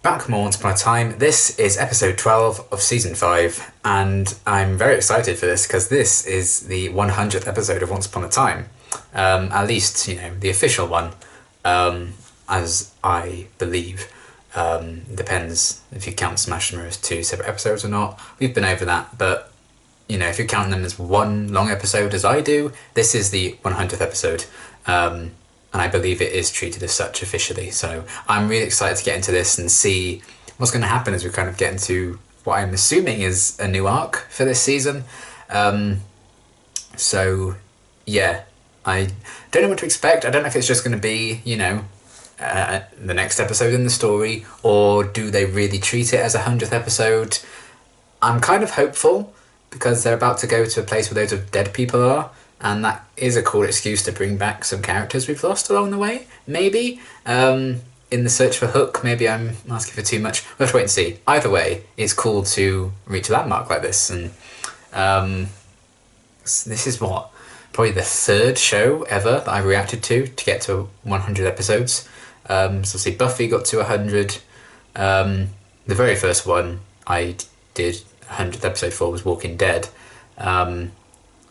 Back from Once Upon a Time. This is episode 12 of season 5, and I'm very excited for this because this is the 100th episode of Once Upon a Time. At least, the official one, as I believe. Depends if you count Smash them as 2 separate episodes or not. We've been over that, but if you count them as one long episode as I do, this is the 100th episode. And I believe it is treated as such officially. So I'm really excited to get into this and see what's going to happen as we kind of get into what I'm assuming is a new arc for this season. So yeah, I don't know what to expect. I don't know if it's just going to be, the next episode in the story, or do they really treat it as a 100th episode? I'm kind of hopeful because they're about to go to a place where loads of dead people are. And that is a cool excuse to bring back some characters we've lost along the way, maybe. In the search for Hook, maybe I'm asking for too much. We'll have to wait and see. Either way, it's cool to reach a landmark like this. And this is probably the 3rd show ever that I reacted to get to 100 episodes. So see, Buffy got to 100. The very first one I did 100th episode for was Walking Dead.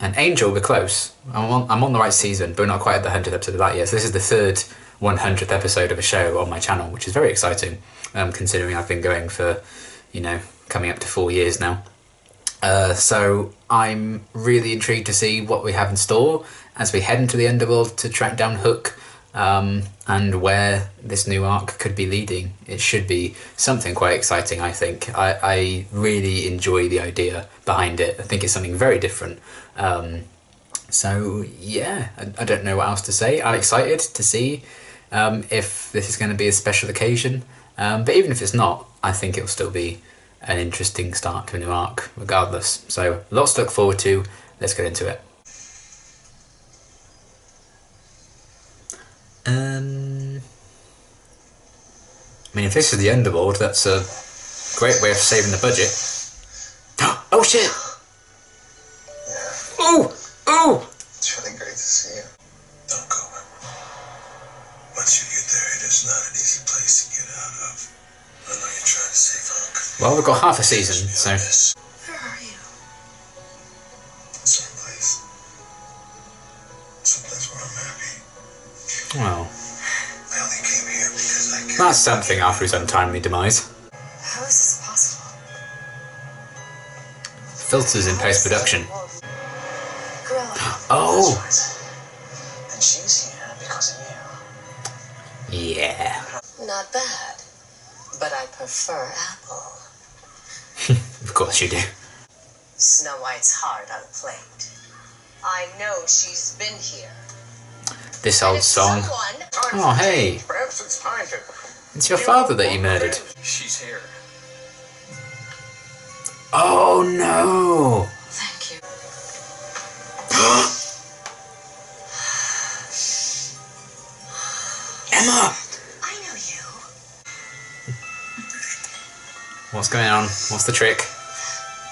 And Angel, we're close. I'm on the right season, but we're not quite at the 100th episode of that yet. So this is the 3rd 100th episode of a show on my channel, which is very exciting, considering I've been going for, coming up to 4 years now. So I'm really intrigued to see what we have in store as we head into the underworld to track down Hook, and where this new arc could be leading. It should be something quite exciting, I think. I really enjoy the idea behind it. I think it's something very different. So yeah, I don't know what else to say. I'm excited to see if this is going to be a special occasion. But even if it's not, I think it'll still be an interesting start to a new arc, regardless. So lots to look forward to. Let's get into it. If this is the underworld, that's a great way of saving the budget. Oh shit! Yeah. Oh! Oh! It's really great to see you. Don't go. Once you get there, it is not an easy place to get out of. I know you're trying to save Hook. Well, we've got half a season, so... Where are you? Someplace where I'm happy. Well... I only came here because I can... That's something after his untimely demise. How is this possible? Filters in post-production. Oh! And she's here because of you. Yeah. Not bad, but I prefer apple. Of course you do. Snow White's hard on a plate. I know she's been here. This old song. Oh, hey. Perhaps it's time to... It's your father that you murdered. She's here. Oh, no. Thank you. Emma! I know you. What's going on? What's the trick? I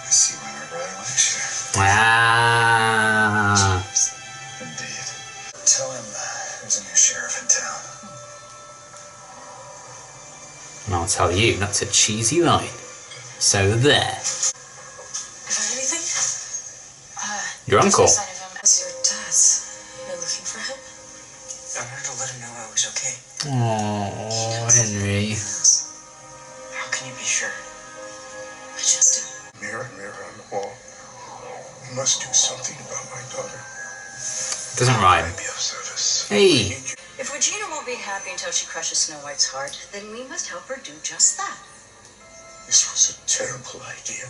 see why we're right last year. Ah. Indeed. Tell him there's a new sheriff in town. And I'll tell you, that's a cheesy line. So there. Is there anything? Your uncle. Sign of him as your dad's. You're looking for him? I wanted to let him know I was okay. Oh, Henry. How can you be sure? I just do. Mirror, mirror on the wall. You must do something about my daughter. Doesn't rhyme. Be of service. Hey. If Regina won't be happy until she crushes Snow White's heart, then we must help her do just that. This was a terrible idea.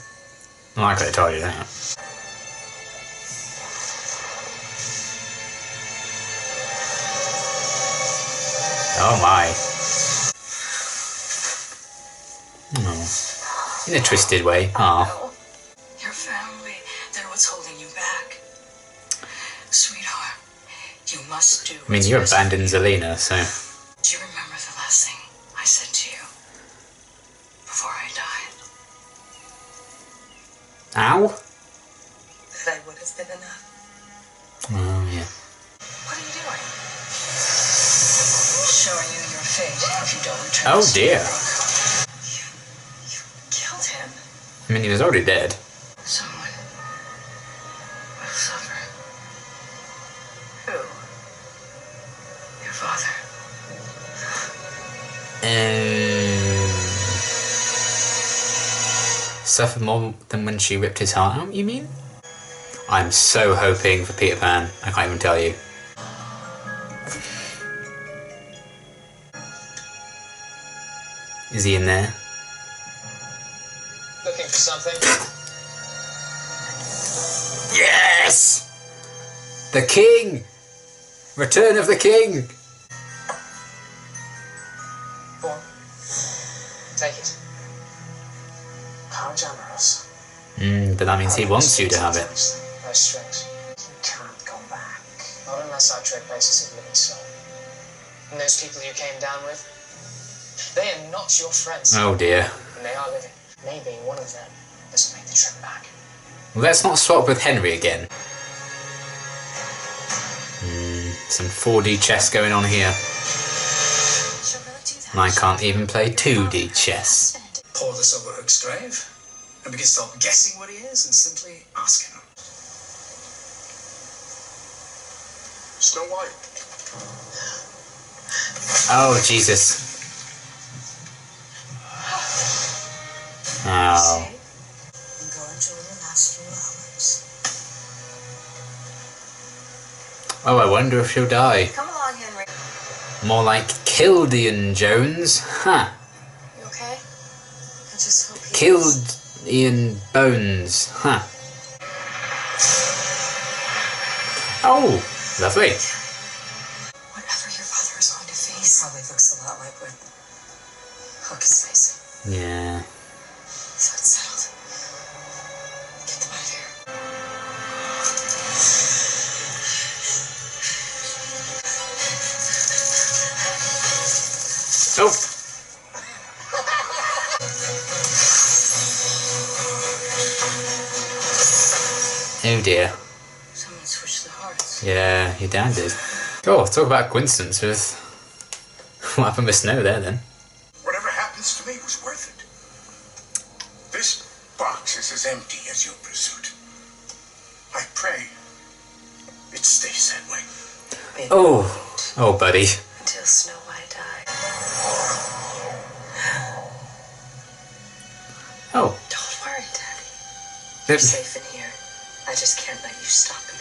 Well, I could have told you that. Oh my. Oh. In a twisted way. Oh. Your family, they're what's holding you back. Sweetheart, you must do. I mean, you abandoned Zelina, so... Do you remember the last thing I said to you before I died? Ow? That I would have been enough. Oh, yeah. What are you doing? Showing you your fate if you don't return. Oh, dear. I mean, he was already dead. Someone will suffer. Who? Your father. Suffer more than when she ripped his heart out, you mean? I'm so hoping for Peter Pan. I can't even tell you. Is he in there? Looking for something? Yes! The King! Return of the King! Go on. Take it. How generous. But that means he wants you to have it. Very strange. You can't go back. Not unless I trade places of living soul. And those people you came down with, they are not your friends. Oh dear. And they are living. Maybe one of them doesn't make the trip back. Let's not swap with Henry again. Some 4D chess going on here. And I can't even play 2D chess. Pour this over Hook's grave, and we can stop guessing what he is and simply asking him. Snow White. Oh, Jesus. Oh. Go enjoy the last few hours. Oh, I wonder if she'll die. Come along, Henry. More like Kildian Jones. Huh. You okay? I just hope he Killed Ian Bones. Huh. Oh, lovely. Whatever your father is going to face probably looks a lot like what Hook is facing. Yeah. So it's settled. Get them out of here. Oh. Oh dear. Someone switched the hearts. Yeah, your dad did. Oh, talk about coincidence with what happened with Snow there then. Whatever happens to me was worth it. This box is as empty as your pursuit. I pray it stays that way. Oh, oh buddy. Until Snow White died. Oh. Don't worry, Daddy. You're safe in here. I just can't let you stop me.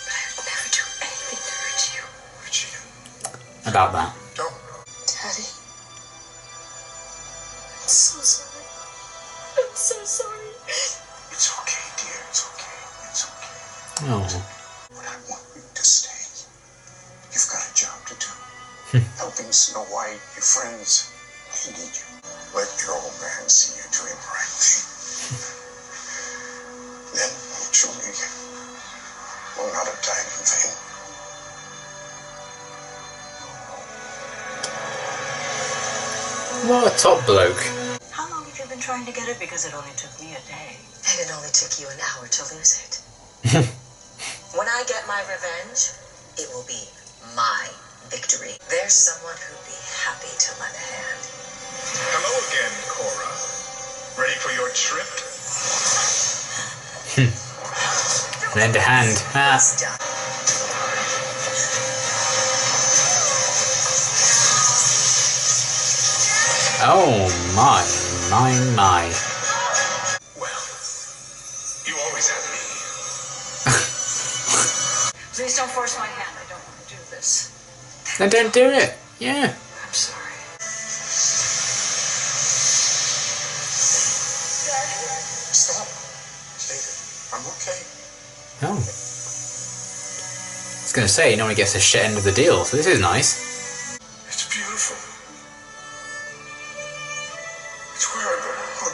But I would never do anything to hurt you. Regina, About that. don't. Daddy. I'm so sorry. I'm so sorry. It's okay, dear. It's okay. It's okay. Oh. But I want you to stay. You've got a job to do. Helping Snow White, your friends, they need you. Let your old man see you doing the right thing. Then truly will not have died in vain. What a top bloke. How long have you been trying to get it? Because it only took me a day. And it only took you an hour to lose it. When I get my revenge, it will be my victory. There's someone who'd be happy to lend a hand. Hello again, Cora. Ready for your trip? Lend a hand. Ah. It's done. Oh my, my. Well, you always have me. Please don't force my hand. I don't want to do this. Then don't do it. Yeah. I'm sorry. Stop. David, I'm okay. Oh. I was going to say, he normally gets a shit end of the deal, so this is nice. It's beautiful. It's where I belong.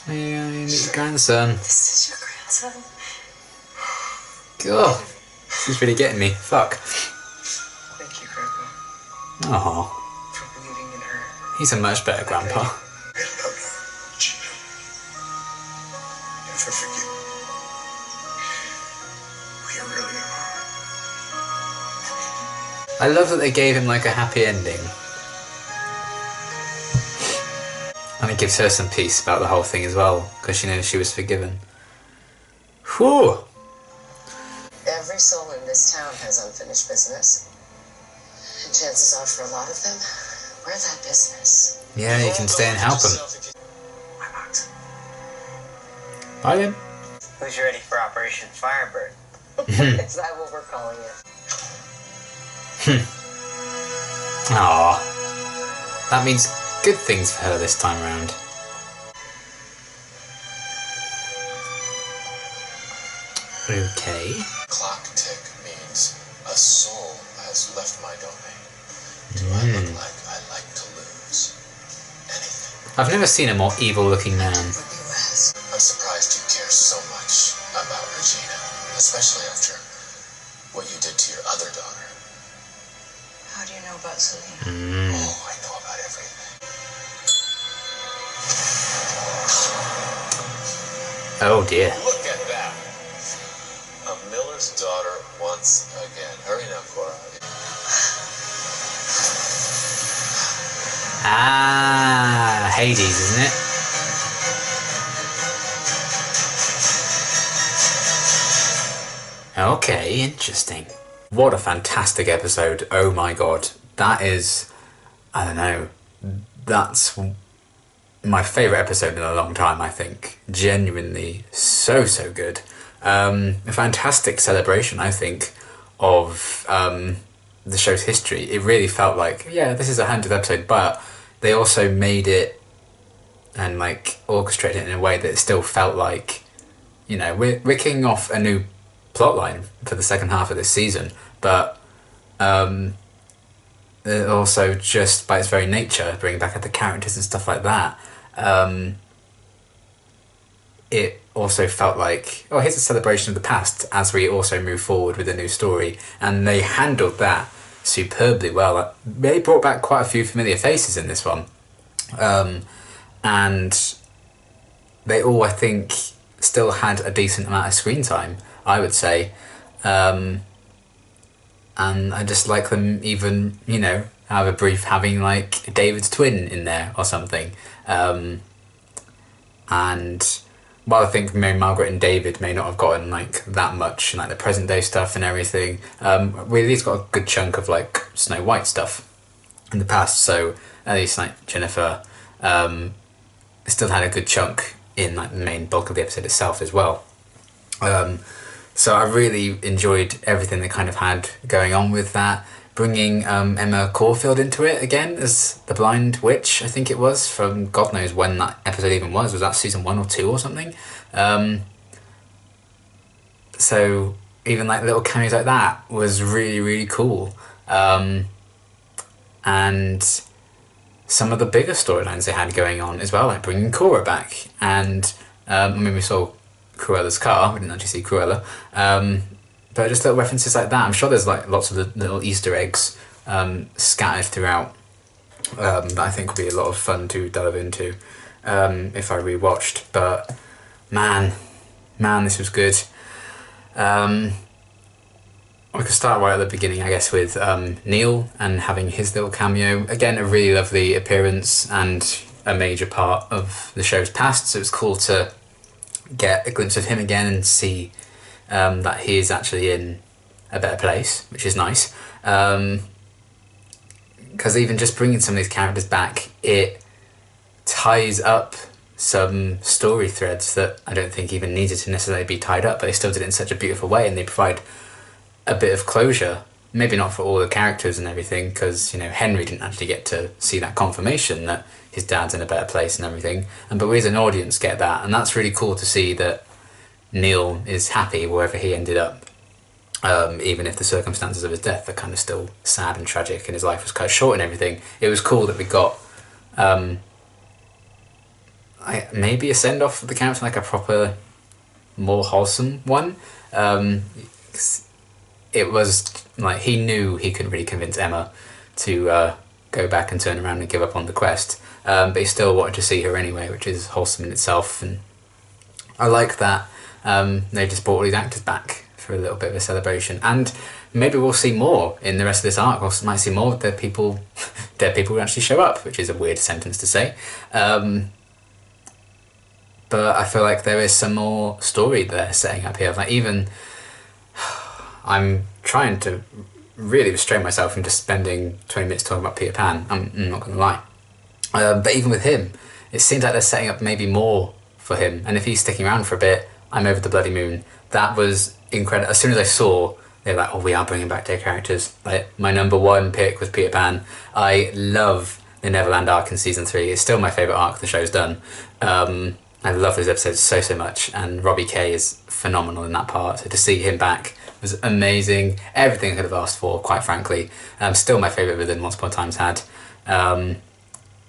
Hey, meet your grandson. This is your grandson. God. This is really getting me. Fuck. Thank you, Grandpa, Oh. for believing in her. He's a much better grandpa. I love you, Regina. Never forget. We really are. I love that they gave him like a happy ending. finally gives her some peace about the whole thing as well, because she knows she was forgiven. Whew! Every soul in this town has unfinished business. And chances are for a lot of them, we're that business. Yeah, you can stay and help them. I'm out. Bye then. Who's ready for Operation Firebird? Is that what we're calling it? Aww. That means good things for her this time around. Okay. Clock tick means a soul has left my domain. Do I look like I like to lose anything? I've never seen a more evil looking man. I'm surprised you care so much about Regina, especially after what you did to your other daughter. How do you know about Selena? Oh, I know about everything. Oh dear. Look at that! A miller's daughter once again. Hurry now, Cora. Ah, Hades, isn't it? Okay, interesting. What a fantastic episode. Oh my god. That is, I don't know, that's my favourite episode in a long time, I think. Genuinely so good. A fantastic celebration, I think, of the show's history. It really felt like, yeah, this is a 100th episode, but they also made it and like orchestrated it in a way that it still felt like, you know, we're kicking off a new plotline for the second half of this season, but it also just by its very nature, bringing back other characters and stuff like that, it also felt like, oh, here's a celebration of the past as we also move forward with a new story, and they handled that superbly well. They brought back quite a few familiar faces in this one, and they all, I think, still had a decent amount of screen time, I would say, and I just like them even, you know, have a brief having like David's twin in there or something, and while I think Mary Margaret and David may not have gotten like that much, like the present day stuff and everything, we at least got a good chunk of like Snow White stuff in the past, so at least like Jennifer still had a good chunk in like the main bulk of the episode itself as well. So I really enjoyed everything they kind of had going on with that. Bringing Emma Caulfield into it again as the blind witch, I think it was, from God knows when that episode even was. Was that season 1 or 2 or something? So even like little cameos like that was really cool. And some of the bigger storylines they had going on as well, like bringing Cora back. And I mean, we saw Cruella's car, we didn't actually see Cruella. But just little references like that. I'm sure there's like lots of the little Easter eggs scattered throughout that I think would be a lot of fun to delve into if I rewatched. But man, this was good. We could start right at the beginning, I guess, with Neil and having his little cameo. Again, a really lovely appearance and a major part of the show's past. So it's cool to get a glimpse of him again and see that he is actually in a better place, which is nice. Because even just bringing some of these characters back, it ties up some story threads that I don't think even needed to necessarily be tied up, but they still did it in such a beautiful way, and they provide a bit of closure. Maybe not for all the characters and everything, because, you know, Henry didn't actually get to see that confirmation that his dad's in a better place and everything, but we as an audience get that, and that's really cool to see that Neil is happy wherever he ended up, even if the circumstances of his death are kind of still sad and tragic and his life was cut short and everything. It was cool that we got maybe a send-off of the character, like a proper, more wholesome one. It was like he knew he couldn't really convince Emma to go back and turn around and give up on the quest, but he still wanted to see her anyway, which is wholesome in itself, and I like that. They just brought all these actors back for a little bit of a celebration, and maybe we'll see more in the rest of this arc. We might see more dead people who actually show up, which is a weird sentence to say, but I feel like there is some more story there setting up here. Like, even I'm trying to really restrain myself from just spending 20 minutes talking about Peter Pan. I'm not going to lie. But even with him, it seems like they're setting up maybe more for him. And if he's sticking around for a bit, I'm over the bloody moon. That was incredible. As soon as I saw, they're like, oh, we are bringing back their characters. Like, my number one pick was Peter Pan. I love the Neverland arc in season 3. It's still my favourite arc the show's done. I love those episodes so much, and Robbie Kay is phenomenal in that part. So to see him back was amazing. Everything I could have asked for, quite frankly. Still my favourite villain Once Upon a Time's had.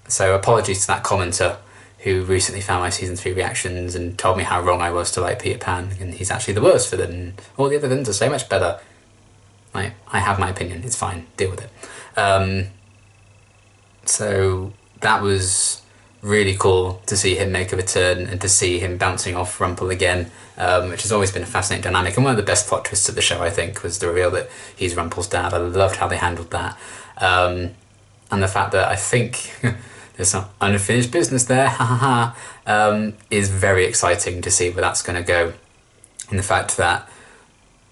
So apologies to that commenter who recently found my season 3 reactions and told me how wrong I was to like Peter Pan, and he's actually the worst villain. All the other villains are so much better. I have my opinion, it's fine, deal with it. So that was really cool to see him make a return and to see him bouncing off Rumple again, which has always been a fascinating dynamic, and one of the best plot twists of the show, I think, was the reveal that he's Rumple's dad. I loved how they handled that, and the fact that I think there's some unfinished business there, is very exciting to see where that's going to go, and the fact that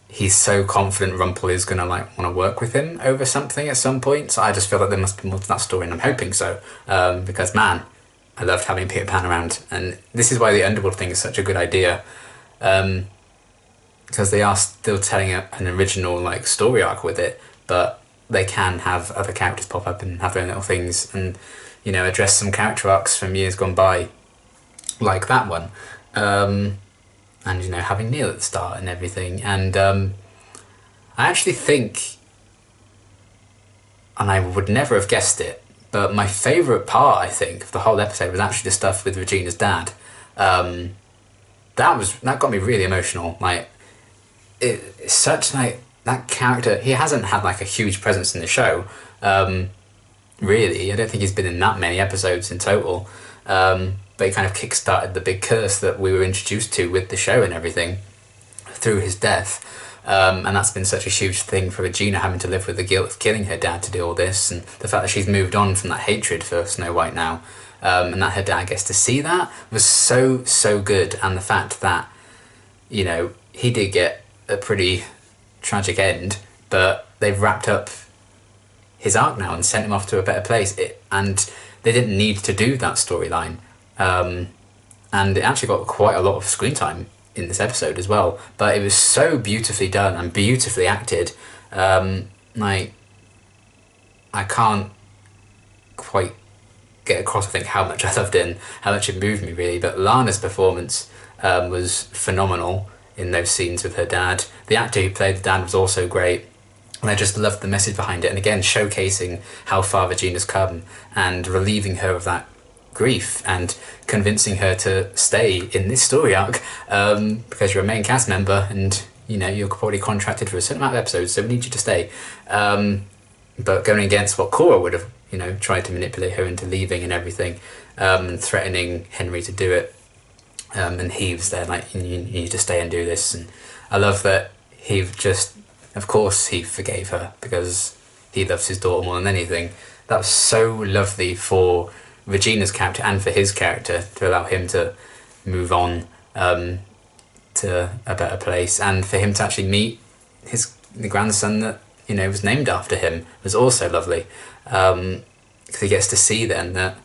he's so confident Rumple is going to want to work with him over something at some point. So I just feel like there must be more to that story, and I'm hoping so, because man, I loved having Peter Pan around, and this is why the Underworld thing is such a good idea, because they are still telling an original story arc with it, but they can have other characters pop up and have their own little things, and address some character arcs from years gone by, like that one, and having Neil at the start and everything, and I actually think, and I would never have guessed it, but my favourite part, I think, of the whole episode was actually the stuff with Regina's dad. That got me really emotional. It's such that character. He hasn't had a huge presence in the show. Really, I don't think he's been in that many episodes in total. But he kind of kick-started the big curse that we were introduced to with the show and everything through his death. And that's been such a huge thing for Regina, having to live with the guilt of killing her dad to do all this, and the fact that she's moved on from that hatred for Snow White now, and that her dad gets to see that was so good. And the fact that he did get a pretty tragic end, but they've wrapped up his arc now and sent him off to a better place, and they didn't need to do that storyline, and it actually got quite a lot of screen time in this episode as well, but it was so beautifully done and beautifully acted. I can't quite get across, I think, how much I loved it and how much it moved me, really. But Lana's performance was phenomenal in those scenes with her dad. The actor who played the dad was also great, and I just loved the message behind it, and again showcasing how far Regina's come and relieving her of that grief and convincing her to stay in this story arc, because you're a main cast member and you're probably contracted for a certain amount of episodes, so we need you to stay, but going against what Cora would have tried to manipulate her into leaving and everything, and threatening Henry to do it, and he was there you need to stay and do this. And I love that he just, of course he forgave her because he loves his daughter more than anything. That was so lovely for Regina's character and for his character, to allow him to move on to a better place, and for him to actually meet the grandson that was named after him was also lovely, because he gets to see then that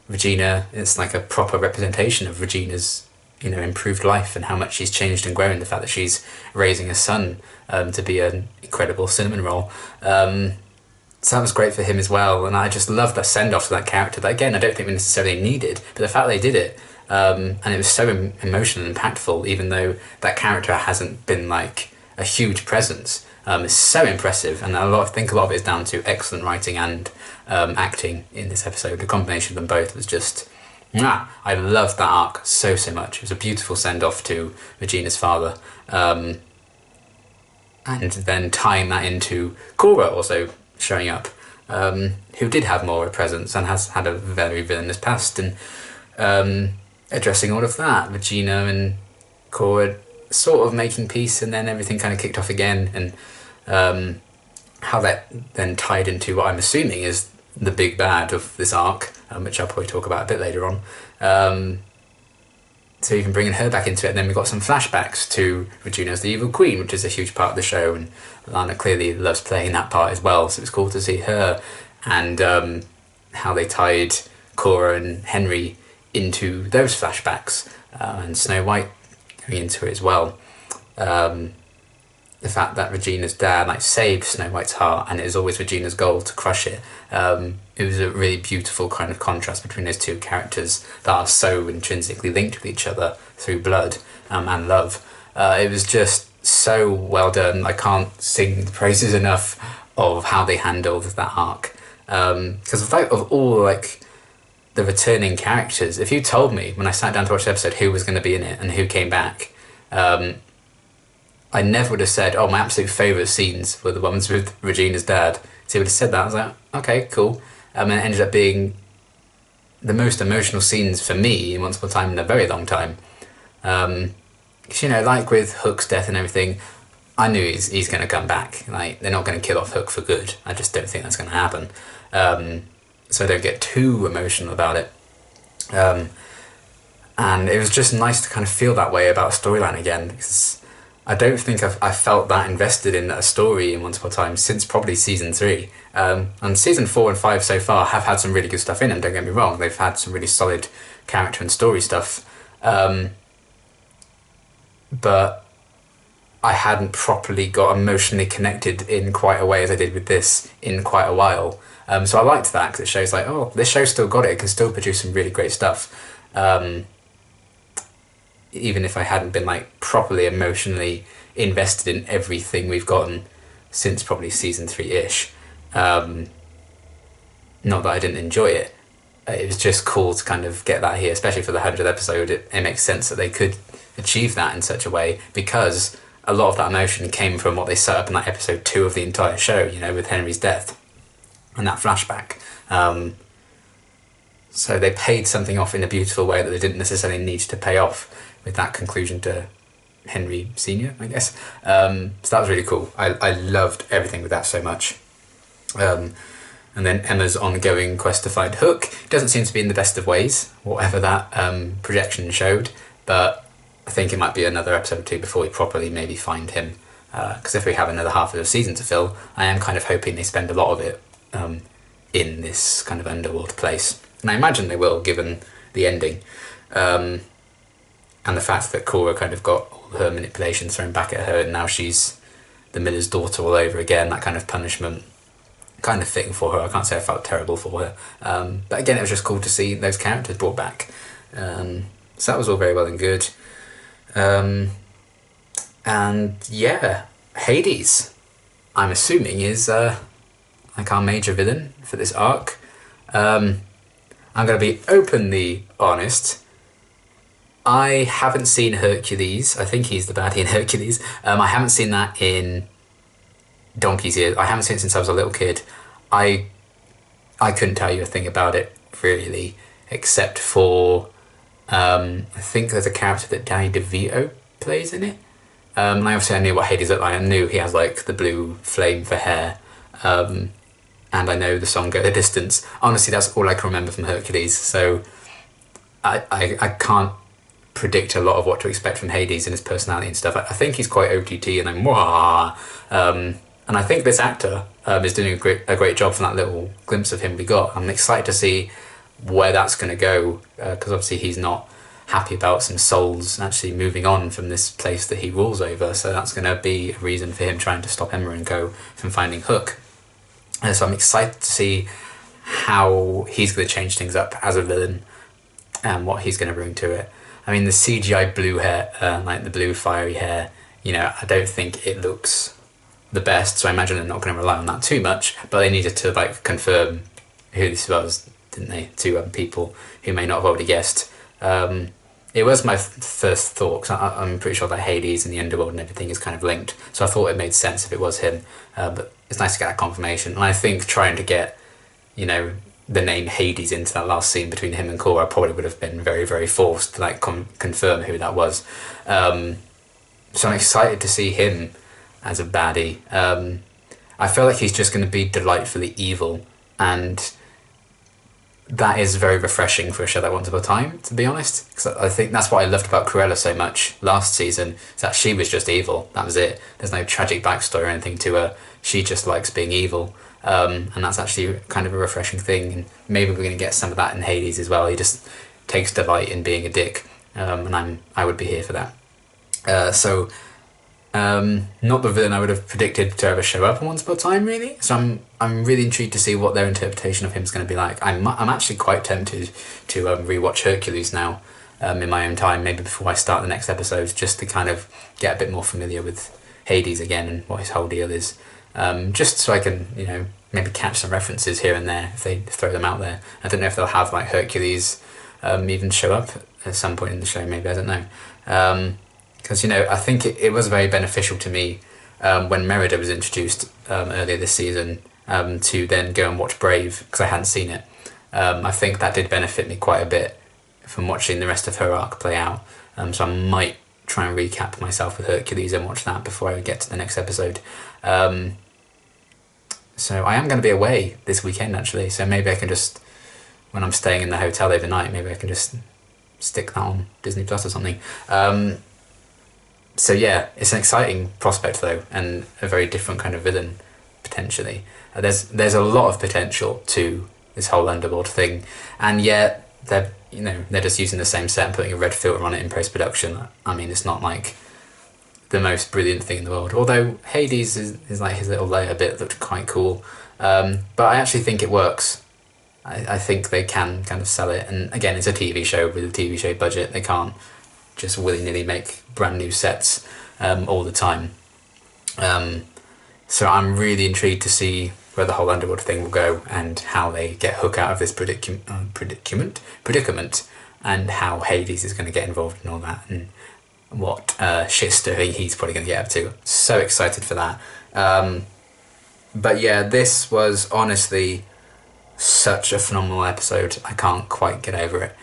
Regina is a proper representation of Regina's improved life and how much she's changed and grown. The fact that she's raising a son to be an incredible cinnamon roll. So that was great for him as well, and I just loved that send-off to that character that, again, I don't think we necessarily needed, but the fact they did it, and it was so emotional and impactful, even though that character hasn't been a huge presence, is so impressive, and I think a lot of it is down to excellent writing and acting in this episode. The combination of them both was just, I loved that arc so much. It was a beautiful send-off to Regina's father, and then tying that into Cora also showing up, who did have more of a presence and has had a very villainous past, and addressing all of that, Regina and Cora sort of making peace, and then everything kind of kicked off again, and how that then tied into what I'm assuming is the big bad of this arc, which I'll probably talk about a bit later on. So even bringing her back into it, and then we got some flashbacks to Regina as the evil queen, which is a huge part of the show, and Lana clearly loves playing that part as well, so it's cool to see her, and how they tied Cora and Henry into those flashbacks, and Snow White going into it as well. The fact that Regina's dad like saved Snow White's heart, and it is always Regina's goal to crush it. It was a really beautiful kind of contrast between those two characters that are so intrinsically linked with each other through blood and love. It was just so well done. I can't sing the praises enough of how they handled that arc. Because of all like the returning characters, if you told me when I sat down to watch the episode who was going to be in it and who came back, I never would have said, oh, my absolute favourite scenes were the ones with Regina's dad. So he would have said that. I was like, okay, cool. And it ended up being the most emotional scenes for me in Once Upon a Time in a very long time. Because, you know, like with Hook's death and everything, I knew he's going to come back. Like, they're not going to kill off Hook for good. I just don't think that's going to happen. So I don't get too emotional about it. And it was just nice to kind of feel that way about a storyline again, because I don't think I felt that invested in a story in Once Upon a Time since probably season 3. And season 4 and 5 so far have had some really good stuff in them, don't get me wrong. They've had some really solid character and story stuff. But I hadn't properly got emotionally connected in quite a way as I did with this in quite a while. So I liked that, because it shows like, oh, this show's still got it. It can still produce some really great stuff. Even if I hadn't been like properly emotionally invested in everything we've gotten since probably season 3-ish. Not that I didn't enjoy it. It was just cool to kind of get that here, especially for the 100th episode. It makes sense that they could achieve that in such a way, because a lot of that emotion came from what they set up in like episode 2 of the entire show, you know, with Henry's death and that flashback. So they paid something off in a beautiful way that they didn't necessarily need to pay off with that conclusion to Henry Sr., I guess. So that was really cool. I loved everything with that so much. And then Emma's ongoing quest to find Hook doesn't seem to be in the best of ways, whatever that projection showed, but I think it might be another episode or 2 before we properly maybe find him. Because if we have another half of the season to fill, I am kind of hoping they spend a lot of it in this kind of underworld place. And I imagine they will, given the ending. And the fact that Cora kind of got all her manipulations thrown back at her, and now she's the miller's daughter all over again, that kind of punishment, kind of fitting for her. I can't say I felt terrible for her. But again, it was just cool to see those characters brought back. So that was all very well and good. And yeah, Hades, I'm assuming, is like our major villain for this arc. I'm going to be openly honest. I haven't seen Hercules. I think he's the baddie in Hercules. I haven't seen that in donkey's years. I haven't seen it since I was a little kid. I couldn't tell you a thing about it, really, except for I think there's a character that Danny DeVito plays in it. And obviously I knew what Hades looked like. I knew he has like the blue flame for hair. And I know the song Go the Distance. Honestly, that's all I can remember from Hercules. So I can't predict a lot of what to expect from Hades and his personality and stuff. I think he's quite OTT, and I'm and I think this actor is doing a great job from that little glimpse of him we got. I'm excited to see where that's going to go, because obviously he's not happy about some souls actually moving on from this place that he rules over, so that's going to be a reason for him trying to stop Emma and Co from finding Hook. So I'm excited to see how he's going to change things up as a villain and what he's going to bring to it. I mean, the CGI blue hair, like the blue fiery hair, you know, I don't think it looks the best, so I imagine they're not going to rely on that too much, but they needed to like confirm who this was, didn't they, to people who may not have already guessed. It was my first thought, because I'm pretty sure that Hades and the underworld and everything is kind of linked, so I thought it made sense if it was him, but it's nice to get that confirmation. And I think trying to get, you know, the name Hades into that last scene between him and Cora probably would have been very, very forced to like confirm who that was. So I'm excited to see him as a baddie. I feel like he's just going to be delightfully evil, and that is very refreshing for a show like Once Upon a Time, to be honest. Because I think that's what I loved about Cruella so much last season, is that she was just evil. That was it. There's no tragic backstory or anything to her. She just likes being evil. And that's actually kind of a refreshing thing. And maybe we're going to get some of that in Hades as well. He just takes delight in being a dick. And I would be here for that. Not the villain I would have predicted to ever show up in Once Upon a Time, really. So I'm really intrigued to see what their interpretation of him is going to be like. I'm actually quite tempted to rewatch Hercules now in my own time, maybe before I start the next episode, just to kind of get a bit more familiar with Hades again and what his whole deal is. Just so I can, maybe catch some references here and there if they throw them out there. I don't know if they'll have like Hercules even show up at some point in the show, maybe, I don't know. Because, I think it was very beneficial to me when Merida was introduced earlier this season to then go and watch Brave, because I hadn't seen it. I think that did benefit me quite a bit from watching the rest of her arc play out. So I might try and recap myself with Hercules and watch that before I get to the next episode. So I am going to be away this weekend, actually. So maybe I can just, when I'm staying in the hotel overnight, maybe I can just stick that on Disney Plus or something. So yeah, it's an exciting prospect though, and a very different kind of villain potentially. There's a lot of potential to this whole underworld thing, and yet they're just using the same set and putting a red filter on it in post production. I mean, it's not like the most brilliant thing in the world. Although Hades is like his little layer bit looked quite cool, but I actually think it works. I think they can kind of sell it, and again, it's a TV show with a TV show budget. They can't just willy-nilly make brand new sets all the time. So I'm really intrigued to see where the whole underworld thing will go and how they get Hook out of this predicament, and how Hades is going to get involved in all that, and what shit stirring he's probably going to get up to. So excited for that. But yeah, this was honestly such a phenomenal episode. I can't quite get over it.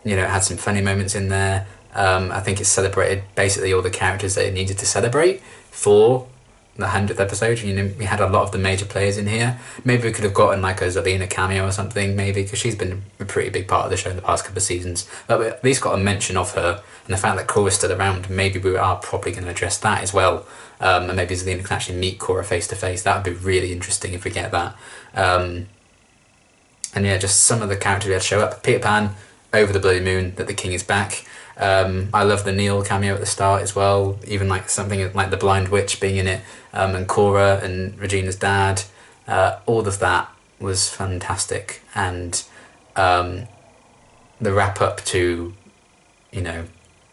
It had some funny moments in there. I think it celebrated basically all the characters that it needed to celebrate for the 100th episode. We had a lot of the major players in here. Maybe we could have gotten like a Zelina cameo or something, maybe, because she's been a pretty big part of the show in the past couple of seasons. But we at least got a mention of her, and the fact that Cora's still around, maybe we are probably going to address that as well. And maybe Zelina can actually meet Cora face to face. That would be really interesting if we get that. And yeah, just some of the characters we had show up. Peter Pan, over the bloody moon that the king is back. I love the Neil cameo at the start as well, even like something like the blind witch being in it, and Cora and Regina's dad. All of that was fantastic, and the wrap up to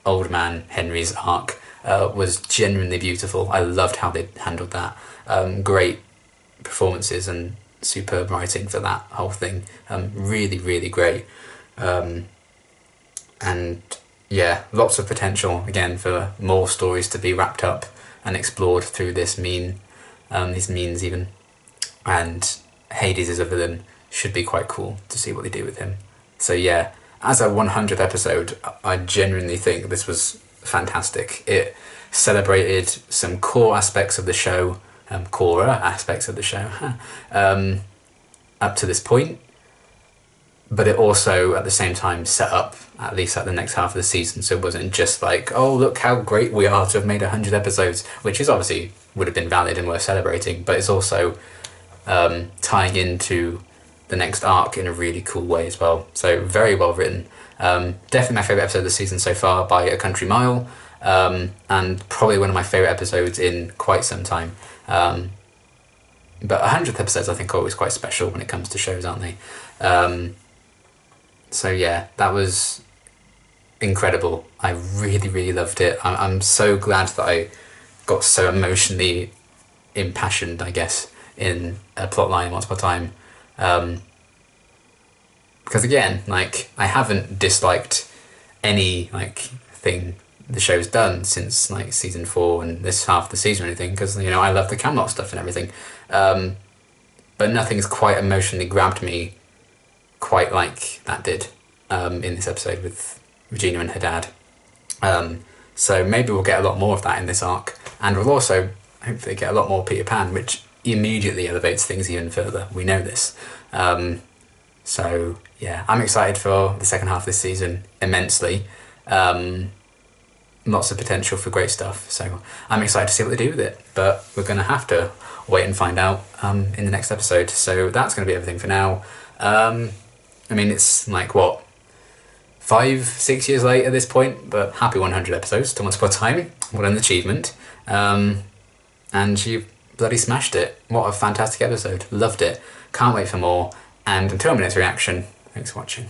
old man Henry's arc was genuinely beautiful. I loved how they handled that. Great performances and superb writing for that whole thing. Really, really great. And yeah, lots of potential again for more stories to be wrapped up and explored through these means even. And Hades as a villain should be quite cool to see what they do with him. So yeah, as a 100th episode, I genuinely think this was fantastic. It celebrated some core aspects of the show, Cora aspects of the show, up to this point. But it also, at the same time, set up at least like the next half of the season, so it wasn't just like, oh, look how great we are to have made 100 episodes, which is obviously would have been valid and worth celebrating, but it's also tying into the next arc in a really cool way as well. So very well written. Definitely my favourite episode of the season so far by a country mile, and probably one of my favourite episodes in quite some time. But 100th episodes I think are always quite special when it comes to shows, aren't they? So yeah, that was incredible. I really, really loved it. I'm so glad that I got so emotionally impassioned, I guess, in a plotline Once Upon a Time. Because again, like, I haven't disliked any thing the show's done since like season 4 and this half of the season or anything, because I love the Camelot stuff and everything. But nothing's quite emotionally grabbed me quite like that did in this episode with Regina and her dad. So maybe we'll get a lot more of that in this arc, and we'll also hopefully get a lot more Peter Pan, which immediately elevates things even further. We know this. So yeah, I'm excited for the second half of this season immensely. Lots of potential for great stuff. So I'm excited to see what they do with it. But we're going to have to wait and find out in the next episode. So that's going to be everything for now. I mean, it's like, what, 5-6 years late at this point, but happy 100 episodes to Once Upon a Time. What an achievement. And you bloody smashed it. What a fantastic episode. Loved it. Can't wait for more. And until our next reaction, thanks for watching.